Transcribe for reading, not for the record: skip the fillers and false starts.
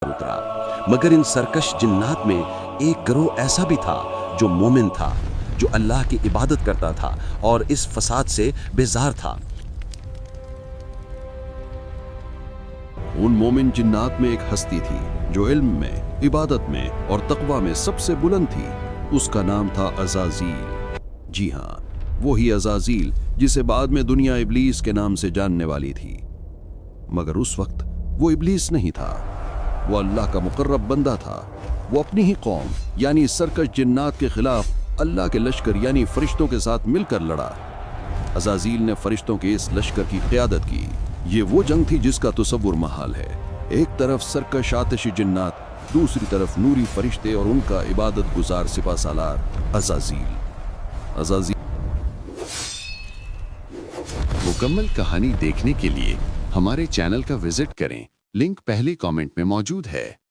اترا، مگر ان سرکش جنات میں ایک گروہ ایسا بھی تھا جو مومن تھا، جو اللہ کی عبادت کرتا تھا اور اس فساد سے بیزار تھا۔ ان مومن جنات میں ایک ہستی تھی جو علم میں، عبادت میں اور تقوی میں سب سے بلند تھی۔ اس کا نام تھا عزازیل۔ جی ہاں، وہی عزازیل جسے بعد میں دنیا ابلیس کے نام سے جاننے والی تھی۔ مگر اس وقت وہ ابلیس نہیں تھا، وہ اللہ کا مقرب بندہ تھا۔ وہ اپنی ہی قوم یعنی سرکش جنات کے خلاف اللہ کے لشکر یعنی فرشتوں کے ساتھ مل کر لڑا۔ عزازیل نے فرشتوں کے اس لشکر کی قیادت کی۔ یہ وہ جنگ تھی جس کا تصور محال ہے۔ ایک طرف سرکش آتشی جنات، دوسری طرف نوری فرشتے اور ان کا عبادت گزار سپہ سالار عزازیل۔ مکمل کہانی دیکھنے کے لیے ہمارے چینل کا وزٹ کریں، لنک پہلے کامنٹ میں موجود ہے۔